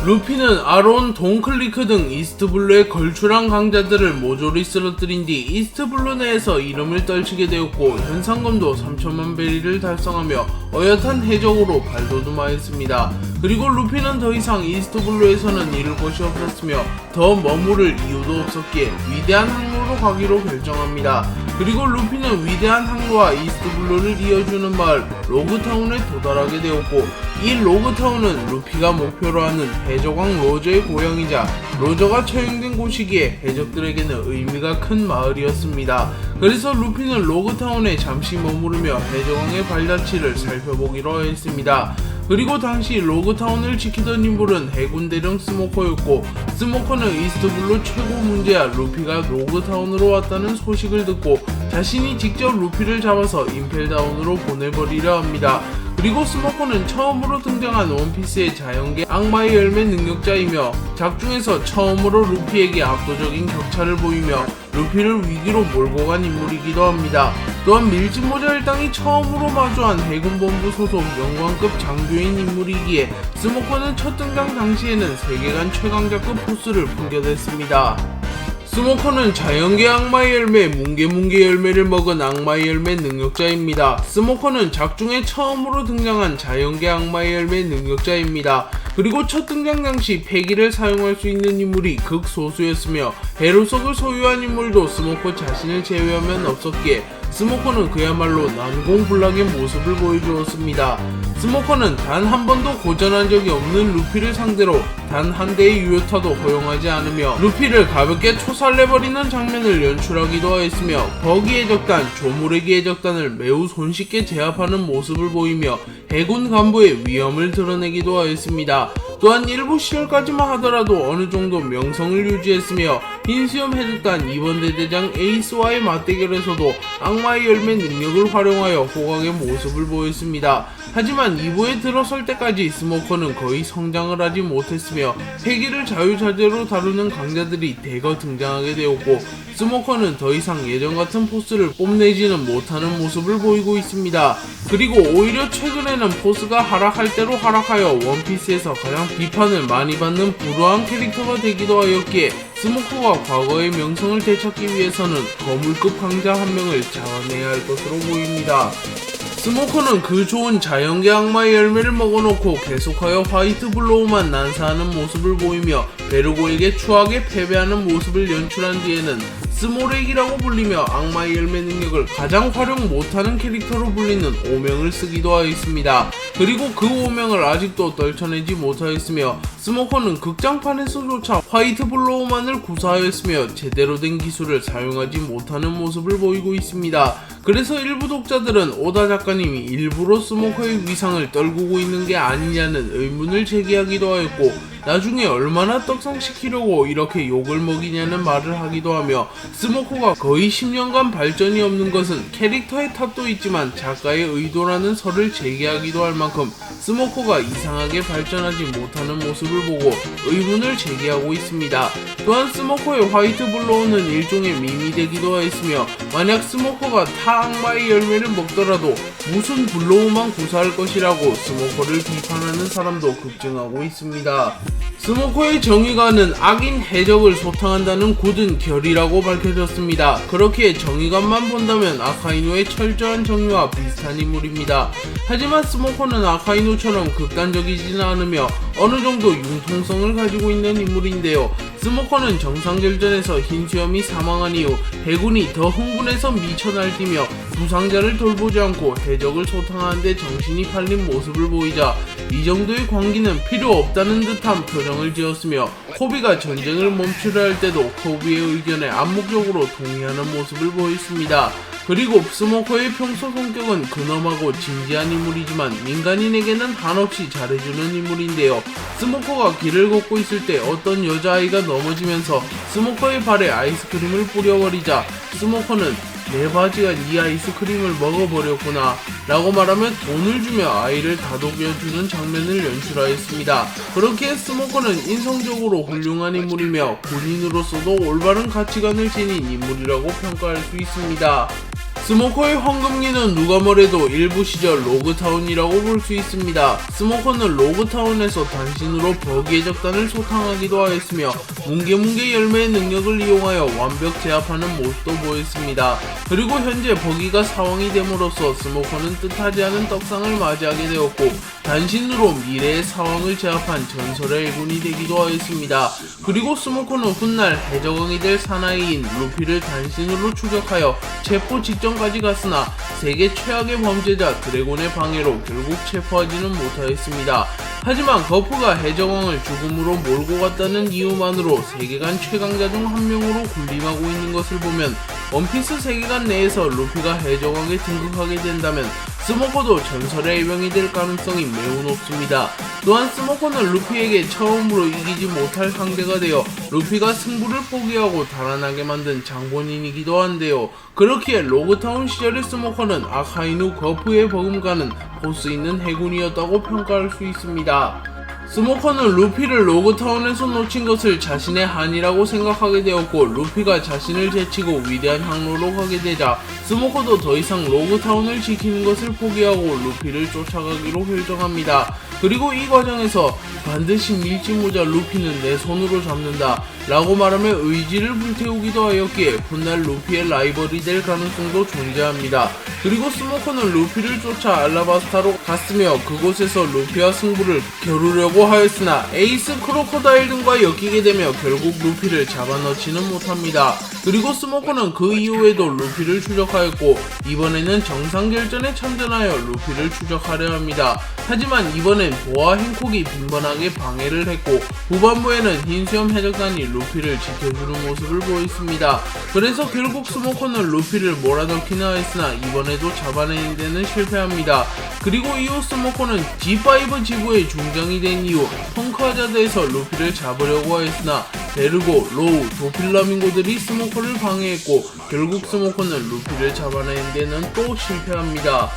루피는 아론, 돈클리크 등 이스트블루의 걸출한 강자들을 모조리 쓰러뜨린 뒤 이스트블루 내에서 이름을 떨치게 되었고 현상금도 3천만 베리를 달성하며 어엿한 해적으로 발돋움하였습니다. 그리고 루피는 더 이상 이스트블루에서는 잃을 것이 없었으며 더 머무를 이유도 없었기에 위대한 항로로 가기로 결정합니다. 그리고 루피는 위대한 항로와 이스트블루를 이어주는 마을 로그타운에 도달하게 되었고 이 로그타운은 루피가 목표로 하는 해적왕 로저의 고향이자 로저가 처형된 곳이기에 해적들에게는 의미가 큰 마을이었습니다. 그래서 루피는 로그타운에 잠시 머무르며 해적왕의 발자취를 살펴보기로 했습니다. 그리고 당시 로그타운을 지키던 인물은 해군 대령 스모커였고 스모커는 이스트블루 최고 문제야 루피가 로그타운으로 왔다는 소식을 듣고 자신이 직접 루피를 잡아서 임펠다운으로 보내버리려 합니다. 그리고 스모커는 처음으로 등장한 원피스의 자연계 악마의 열매 능력자이며 작중에서 처음으로 루피에게 압도적인 격차를 보이며 루피를 위기로 몰고 간 인물이기도 합니다. 또한 밀짚모자 일당이 처음으로 마주한 해군본부 소속 영광급 장교인 인물이기에 스모커는 첫 등장 당시에는 세계관 최강자급 포스를 풍겨댔습니다. 스모커는 자연계 악마의 열매, 뭉게뭉게 열매를 먹은 악마의 열매 능력자입니다. 스모커는 작중에 처음으로 등장한 자연계 악마의 열매 능력자입니다. 그리고 첫 등장 당시 패기를 사용할 수 있는 인물이 극소수였으며 해로석을 소유한 인물도 스모커 자신을 제외하면 없었기에 스모커는 그야말로 난공불락의 모습을 보여주었습니다. 스모커는 단 한 번도 고전한 적이 없는 루피를 상대로 단 한 대의 유효타도 허용하지 않으며 루피를 가볍게 초살내버리는 장면을 연출하기도 하였으며 버기의 적단, 조무래기의 적단을 매우 손쉽게 제압하는 모습을 보이며 해군 간부의 위험을 드러내기도 하였습니다. 또한 일부 시절까지만 하더라도 어느 정도 명성을 유지했으며 흰수염 해적단 2번 대대장 에이스와의 맞대결에서도 악마의 열매 능력을 활용하여 호강의 모습을 보였습니다. 하지만 2부에 들어설 때까지 스모커는 거의 성장을 하지 못했으며 패기를 자유자재로 다루는 강자들이 대거 등장하게 되었고 스모커는 더 이상 예전같은 포스를 뽐내지는 못하는 모습을 보이고 있습니다. 그리고 오히려 최근에는 포스가 하락할 대로 하락하여 원피스에서 가장 비판을 많이 받는 불우한 캐릭터가 되기도 하였기에 스모커가 과거의 명성을 되찾기 위해서는 거물급 강자 한 명을 잡아내야 할 것으로 보입니다. 스모커는 그 좋은 자연계 악마의 열매를 먹어놓고 계속하여 화이트 블로우만 난사하는 모습을 보이며 베르고에게 추하게 패배하는 모습을 연출한 뒤에는 스모렉이라고 불리며 악마의 열매 능력을 가장 활용 못하는 캐릭터로 불리는 오명을 쓰기도 하였습니다. 그리고 그 오명을 아직도 떨쳐내지 못하였으며 스모커는 극장판에서조차 화이트 블로우만을 구사하였으며 제대로 된 기술을 사용하지 못하는 모습을 보이고 있습니다. 그래서 일부 독자들은 오다 작가님이 일부러 스모커의 위상을 떨구고 있는 게 아니냐는 의문을 제기하기도 하였고 나중에 얼마나 떡상시키려고 이렇게 욕을 먹이냐는 말을 하기도 하며 스모커가 거의 10년간 발전이 없는 것은 캐릭터의 탓도 있지만 작가의 의도라는 설을 제기하기도 할 만큼 스모커가 이상하게 발전하지 못하는 모습을 보고 의문을 제기하고 있습니다. 또한 스모커의 화이트 블로우는 일종의 밈이 되기도 하였으며 만약 스모커가 타 악마의 열매를 먹더라도 무슨 블로우만 구사할 것이라고 스모커를 비판하는 사람도 급증하고 있습니다. 스모커의 정의관은 악인 해적을 소탕한다는 굳은 결이라고 밝혀졌습니다. 그렇기에 정의관만 본다면 아카이누의 철저한 정의와 비슷한 인물입니다. 하지만 스모커는 아카이누처럼 극단적이지는 않으며 어느 정도 융통성을 가지고 있는 인물인데요. 스모커는 정상결전에서 흰수염이 사망한 이후 해군이 더 흥분해서 미쳐 날뛰며 부상자를 돌보지 않고 해적을 소탕하는 데 정신이 팔린 모습을 보이자 이 정도의 광기는 필요 없다는 듯한 표정을 지었으며 코비가 전쟁을 멈추려 할 때도 코비의 의견에 암묵적으로 동의하는 모습을 보였습니다. 그리고 스모커의 평소 성격은 근엄하고 진지한 인물이지만 민간인에게는 한없이 잘해주는 인물인데요. 스모커가 길을 걷고 있을 때 어떤 여자아이가 넘어지면서 스모커의 발에 아이스크림을 뿌려버리자 스모커는 내 바지가 이 아이스크림을 먹어버렸구나 라고 말하며 돈을 주며 아이를 다독여주는 장면을 연출하였습니다. 그렇게 스모커는 인성적으로 훌륭한 인물이며 군인으로서도 올바른 가치관을 지닌 인물이라고 평가할 수 있습니다. 스모커의 황금기는 누가 뭐래도 일부 시절 로그타운이라고 볼 수 있습니다. 스모커는 로그타운에서 단신으로 버기의 적단을 소탕하기도 하였으며 뭉게뭉게 열매의 능력을 이용하여 완벽 제압하는 모습도 보였습니다. 그리고 현재 버기가 사왕이 됨으로써 스모커는 뜻하지 않은 떡상을 맞이하게 되었고 단신으로 미래의 사왕을 제압한 전설의 일군이 되기도 하였습니다. 그리고 스모커는 훗날 해적왕이 될 사나이인 루피를 단신으로 추적하여 체포 직전까지 갔으나 세계 최악의 범죄자 드래곤의 방해로 결국 체포하지는 못하였습니다. 하지만 거프가 해적왕을 죽음으로 몰고 갔다는 이유만으로 세계관 최강자 중 한 명으로 군림하고 있는 것을 보면 원피스 세계관 내에서 루피가 해적왕에 등극하게 된다면 스모커도 전설의 일병이 될 가능성이 매우 높습니다. 또한 스모커는 루피에게 처음으로 이기지 못할 상대가 되어 루피가 승부를 포기하고 달아나게 만든 장본인이기도 한데요. 그렇기에 로그타운 시절의 스모커는 아카이누 거프의 버금가는 보스 있는 해군이었다고 평가할 수 있습니다. 스모커는 루피를 로그타운에서 놓친 것을 자신의 한이라고 생각하게 되었고 루피가 자신을 제치고 위대한 항로로 가게 되자 스모커도 더 이상 로그타운을 지키는 것을 포기하고 루피를 쫓아가기로 결정합니다. 그리고 이 과정에서 반드시 밀짚모자 루피는 내 손으로 잡는다 라고 말하며 의지를 불태우기도 하였기에 훗날 루피의 라이벌이 될 가능성도 존재합니다. 그리고 스모커는 루피를 쫓아 알라바스타로 갔으며 그곳에서 루피와 승부를 겨루려고 하였으나 에이스 크로코다일 등과 엮이게 되며 결국 루피를 잡아넣지는 못합니다. 그리고 스모커는 그 이후에도 루피를 추적하였고 이번에는 정상결전에 참전하여 루피를 추적하려 합니다. 하지만 이번엔 보아 행콕이 빈번하게 방해를 했고 후반부에는 흰수염 해적단이 루피를 지켜주는 모습을 보였습니다. 그래서 결국 스모커는 루피를 몰아넣기는 하였으나 이번에도 잡아내는 데는 실패합니다. 그리고 이후 스모커는 G5 지부의 중장이 된 이후 펑크하자드에서 루피를 잡으려고 하였으나 베르고, 로우, 도필라밍고들이 스모커를 방해했고 결국 스모커는 루피를 잡아내는 데는 또 실패합니다.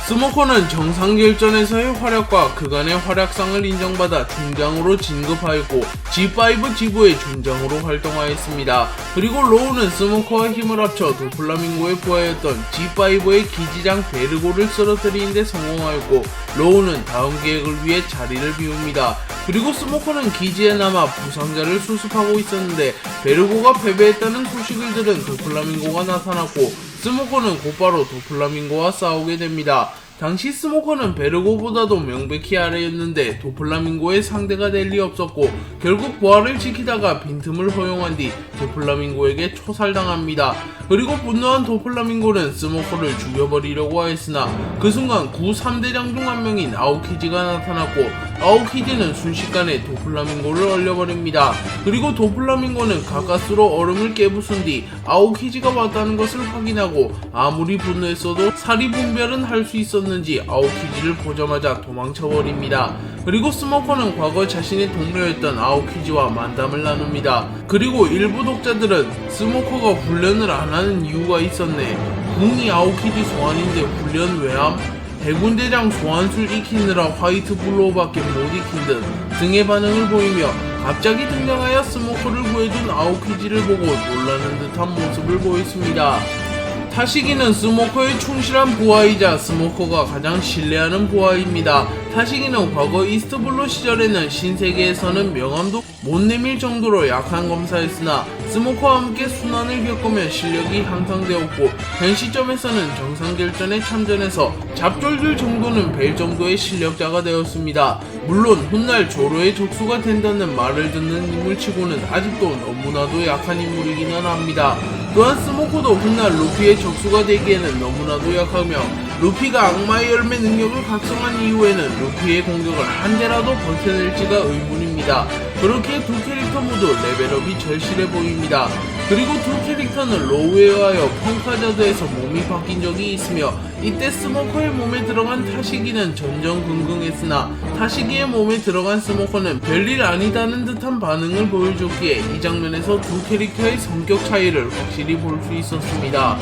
스모커는 정상결전에서의 활약과 그간의 활약상을 인정받아 중장으로 진급하였고 G5 지부의 중장으로 활동하였습니다. 그리고 로우는 스모커와 힘을 합쳐 도플라밍고의 부하였던 G5의 기지장 베르고를 쓰러뜨리는 데 성공하였고 로우는 다음 계획을 위해 자리를 비웁니다. 그리고 스모커는 기지에 남아 부상자를 수습하고 있었는데 베르고가 패배했다는 소식을 들은 도플라밍고가 나타났고 스모커는 곧바로 도플라밍고와 싸우게 됩니다. 당시 스모커는 베르고보다도 명백히 아래였는데 도플라밍고의 상대가 될 리 없었고 결국 부하를 지키다가 빈틈을 허용한 뒤 도플라밍고에게 초살당합니다. 그리고 분노한 도플라밍고는 스모커를 죽여버리려고 하였으나 그 순간 구 3대장 중 한 명인 아오키지가 나타났고 아오키지는 순식간에 도플라밍고를 얼려버립니다. 그리고 도플라밍고는 가까스로 얼음을 깨부순 뒤 아오키지가 왔다는 것을 확인하고 아무리 분노했어도 사리 분별은 할 수 있었는지 아오키지를 보자마자 도망쳐버립니다. 그리고 스모커는 과거 자신의 동료였던 아오키지와 만담을 나눕니다. 그리고 일부 독자들은 스모커가 훈련을 안 하는 이유가 있었네. 궁이 아오키지 소환인데 훈련 왜함? 해군대장 소환술 익히느라 화이트 블로우밖에 못 익힌 듯 등의 반응을 보이며 갑자기 등장하여 스모커를 구해준 아오키지를 보고 놀라는 듯한 모습을 보였습니다. 타시기는 스모커의 충실한 부하이자 스모커가 가장 신뢰하는 부하입니다. 타시기는 과거 이스트블루 시절에는 신세계에서는 명함도 못 내밀 정도로 약한 검사였으나 스모커와 함께 순환을 겪으며 실력이 향상되었고 현 시점에서는 정상결전에 참전해서 잡졸줄 정도는 뵐 정도의 실력자가 되었습니다. 물론 훗날 조로의 적수가 된다는 말을 듣는 인물치고는 아직도 너무나도 약한 인물이기는 합니다. 또한 스모커도 훗날 루피의 적수가 되기에는 너무나도 약하며 루피가 악마의 열매 능력을 각성한 이후에는 루피의 공격을 한 대라도 버텨낼지가 의문입니다. 그렇게 두 캐릭터 모두 레벨업이 절실해 보입니다. 그리고 두 캐릭터는 로우에 의하여 펑크하자드에서 몸이 바뀐 적이 있으며 이때 스모커의 몸에 들어간 타시기는 전전긍긍했으나 타시기의 몸에 들어간 스모커는 별일 아니다는 듯한 반응을 보여줬기에 이 장면에서 두 캐릭터의 성격 차이를 확실히 볼 수 있었습니다.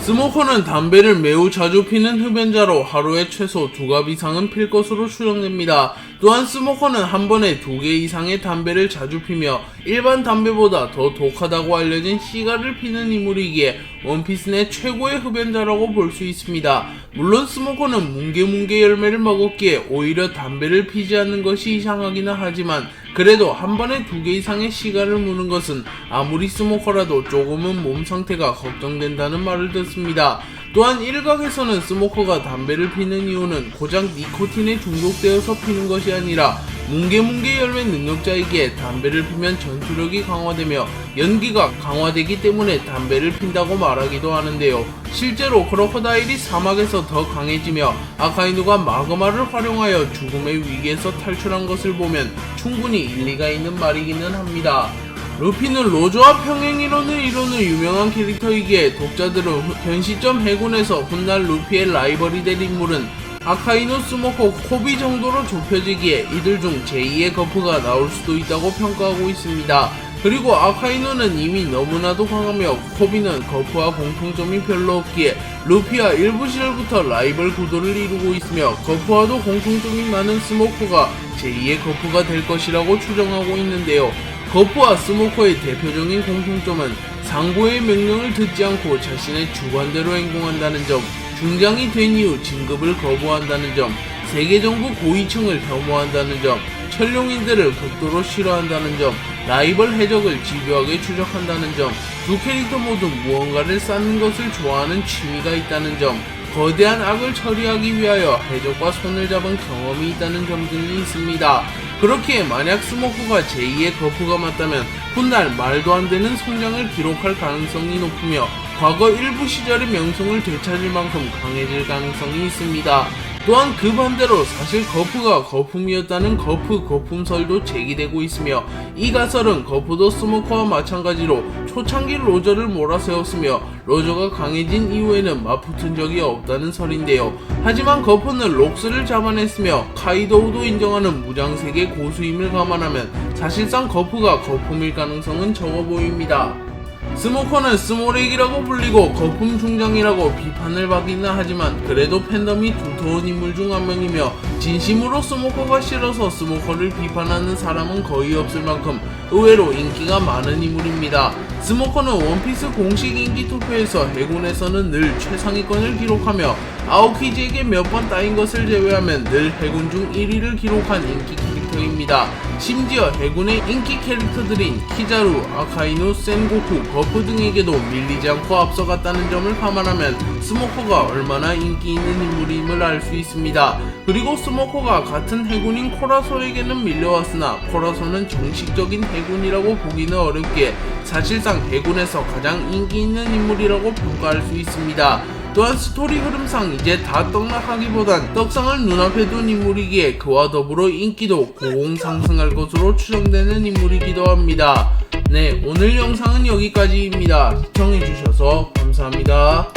스모커는 담배를 매우 자주 피는 흡연자로 하루에 최소 2갑 이상은 필 것으로 추정됩니다. 또한 스모커는 한 번에 2개 이상의 담배를 자주 피며 일반 담배보다 더 독하다고 알려진 시가를 피는 인물이기에 원피스 내 최고의 흡연자라고 볼 수 있습니다. 물론 스모커는 뭉게뭉게 열매를 먹었기에 오히려 담배를 피지 않는 것이 이상하기는 하지만 그래도 한 번에 2개 이상의 시가를 무는 것은 아무리 스모커라도 조금은 몸 상태가 걱정된다는 말을 듣습니다. 또한 일각에서는 스모커가 담배를 피는 이유는 고작 니코틴에 중독되어서 피는 것이 아니라 뭉게뭉게 열매 능력자이기에 담배를 피면 전투력이 강화되며 연기가 강화되기 때문에 담배를 핀다고 말하기도 하는데요. 실제로 크로커다일이 사막에서 더 강해지며 아카이누가 마그마를 활용하여 죽음의 위기에서 탈출한 것을 보면 충분히 일리가 있는 말이기는 합니다. 루피는 로저와 평행이론을 이루는 유명한 캐릭터이기에 독자들은 현 시점 해군에서 훗날 루피의 라이벌이 될 인물은 아카이누, 스모커, 코비 정도로 좁혀지기에 이들 중 제2의 거프가 나올 수도 있다고 평가하고 있습니다. 그리고 아카이누는 이미 너무나도 강하며 코비는 거프와 공통점이 별로 없기에 루피와 일부 시절부터 라이벌 구도를 이루고 있으며 거프와도 공통점이 많은 스모커가 제2의 거프가 될 것이라고 추정하고 있는데요. 거프와 스모커의 대표적인 공통점은 상부의 명령을 듣지 않고 자신의 주관대로 행동한다는 점, 중장이 된 이후 진급을 거부한다는 점, 세계정부 고위층을 혐오한다는 점, 천룡인들을 극도로 싫어한다는 점, 라이벌 해적을 집요하게 추적한다는 점, 두 캐릭터 모두 무언가를 쌓는 것을 좋아하는 취미가 있다는 점, 거대한 악을 처리하기 위하여 해적과 손을 잡은 경험이 있다는 점들이 있습니다. 그렇기에 만약 스모커가 제2의 거프가 맞다면 훗날 말도 안 되는 성장을 기록할 가능성이 높으며 과거 일부 시절의 명성을 되찾을 만큼 강해질 가능성이 있습니다. 또한 그 반대로 사실 거프가 거품이었다는 거품설도 제기되고 있으며 이 가설은 거프도 스모커와 마찬가지로 초창기 로저를 몰아세웠으며 로저가 강해진 이후에는 맞붙은 적이 없다는 설인데요. 하지만 거프는 록스를 잡아냈으며 카이도우도 인정하는 무장세계 고수임을 감안하면 사실상 거프가 거품일 가능성은 적어 보입니다. 스모커는 스모렉이라고 불리고 거품 중장이라고 비판을 받기는 하지만 그래도 팬덤이 두터운 인물 중 한 명이며 진심으로 스모커가 싫어서 스모커를 비판하는 사람은 거의 없을 만큼 의외로 인기가 많은 인물입니다. 스모커는 원피스 공식 인기 투표에서 해군에서는 늘 최상위권을 기록하며 아오키즈에게 몇 번 따인 것을 제외하면 늘 해군 중 1위를 기록한 인기 캐릭터입니다. 심지어 해군의 인기 캐릭터들인 키자루, 아카이누, 센고쿠, 거프 등에게도 밀리지 않고 앞서갔다는 점을 감안하면 스모커가 얼마나 인기 있는 인물임을 알 수 있습니다. 그리고 스모커가 같은 해군인 코라소에게는 밀려왔으나 코라소는 정식적인 해군이라고 보기는 어렵기에 사실상 해군에서 가장 인기 있는 인물이라고 평가할 수 있습니다. 또한 스토리 흐름상 이제 다 떡락하기보단 떡상을 눈앞에 둔 인물이기에 그와 더불어 인기도 고공 상승할 것으로 추정되는 인물이기도 합니다. 네, 오늘 영상은 여기까지입니다. 시청해주셔서 감사합니다.